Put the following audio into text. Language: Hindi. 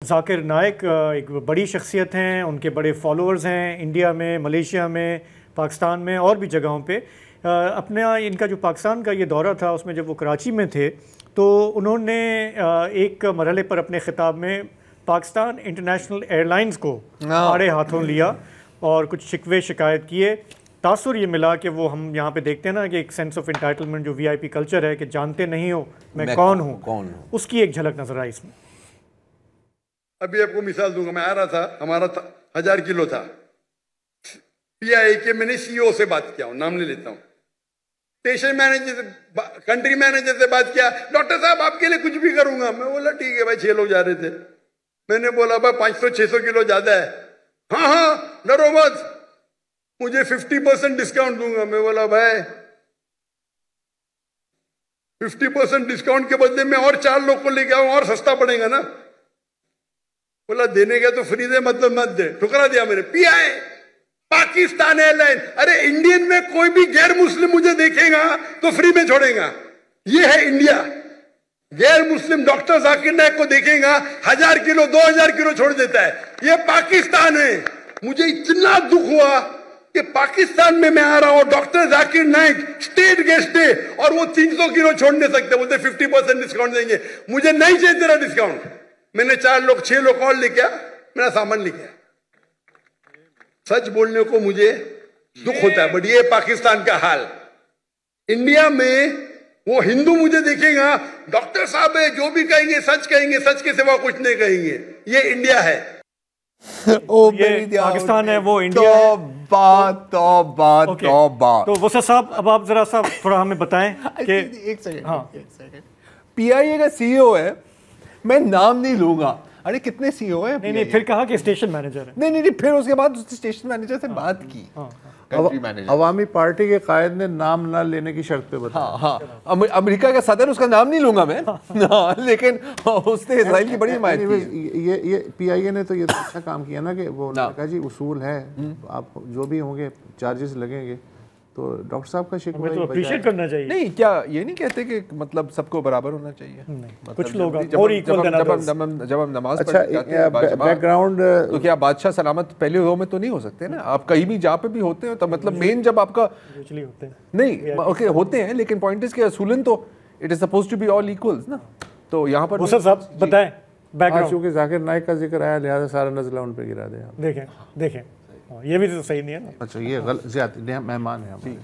जाकिर नाइक एक बड़ी शख्सियत हैं, उनके बड़े फॉलोअर्स हैं इंडिया में, मलेशिया में, पाकिस्तान में और भी जगहों पे। अपना इनका जो पाकिस्तान का ये दौरा था उसमें जब वो कराची में थे तो उन्होंने एक मरहले पर अपने ख़िताब में पाकिस्तान इंटरनेशनल एयरलाइंस को आड़े हाथों लिया और कुछ शिकवे शिकायत किए। तासुर ये मिला कि वो हम यहाँ पे देखते हैं ना कि एक सेंस ऑफ इंटाइटलमेंट जो वीआईपी कल्चर है कि जानते नहीं हो मैं कौन हूँ, उसकी एक झलक नजर आई इसमें। अभी आपको मिसाल दूंगा, मैं आ रहा था, हमारा 1000 किलो था, पीआई के मैंने सीईओ से बात किया, नाम नहीं लेता हूँ, स्टेशन मैनेजर से, कंट्री मैनेजर से बात किया, डॉक्टर साहब आपके लिए कुछ भी करूंगा। मैं बोला ठीक है भाई, 6 लोग जा रहे थे, मैंने बोला भाई 500-600 किलो ज्यादा है, हाँ हाँ डरो मत, मुझे 50% डिस्काउंट दूंगा। मैं बोला भाई 50% डिस्काउंट के बदले में और 4 लोग को लेके आऊं और सस्ता पड़ेगा ना। बोला देने का तो फ्री दे, मतलब मत दे। ठुकरा दिया मैंने। पीआई पाकिस्तान एयरलाइन, अरे इंडियन में कोई भी गैर मुस्लिम मुझे देखेगा तो फ्री में छोड़ेगा, ये है इंडिया। गैर मुस्लिम डॉक्टर जाकिर नाइक को देखेगा 1000 किलो 2000 किलो छोड़ देता है, ये पाकिस्तान है। मुझे इतना दुख हुआ कि पाकिस्तान में मैं आ रहा हूं, doctor Zakir Naik state guest है और वो 300 किलो छोड़ नहीं सकते, बोलते 50% डिस्काउंट देंगे। मुझे नहीं चाहिए तेरा डिस्काउंट। मैंने 6 लोग और लेके आया, मेरा सामान लेके आया। सच बोलने को मुझे दुख होता है, बट ये पाकिस्तान का हाल। इंडिया में वो हिंदू मुझे देखेगा, डॉक्टर साहब है, जो भी कहेंगे सच कहेंगे, सच के सिवा कुछ नहीं कहेंगे, ये इंडिया है। ओ ये पाकिस्तान है, वो इंडिया है। तो वसा साहब, अब आप जरा सा थोड़ा हमें बताएं कि एक सेकंड, पीआईए का सीईओ है, मैं नाम नहीं लूंगा। अरे कितने सीईओ हैं? नहीं, फिर कहा कि स्टेशन मैनेजर है। नहीं, फिर उसके बाद उसने स्टेशन मैनेजर से बात की। कंट्री मैनेजर, अवामी पार्टी के कायद ने नाम ना लेने की शर्त पे बताया। हाँ, अमेरिका का सदर, उसका नाम नहीं लूंगा मैं। लेकिन उसने इजराइल की बड़ी हिमायत की। ये पीआईए ने तो ये तो अच्छा काम किया ना कि वो कहा जी उसूल है, आप जो भी होंगे चार्जेस लगेंगे, तो डॉक्टर साहब का शिकवा तो अप्रिशिएट करना चाहिए। नहीं, क्या ये नहीं कहते कि मतलब सबको बराबर होना चाहिए? मतलब कुछ लोग जब हम नमाज पढ़ते हैं बैकग्राउंड, तो क्या बादशाह सलामत पहले रो में तो नहीं हो सकते ना? आप कहीं भी जहाँ पे भी होते हैं तो मतलब मेन जब आपका होते हैं नहीं, ओके होते हैं, लेकिन पॉइंट इज कि असूलन तो it is supposed to be all equals ना। तो यहाँ पर साहब बताएं बैकग्राउंड। चूंकि जाकिर नाइक का जिक्र आया लिहाजा सारा नजला उन पे गिरा दे। देखें ये भी तो सही नहीं है ना। अच्छा, ये गलत, ज्यादा मेहमान है।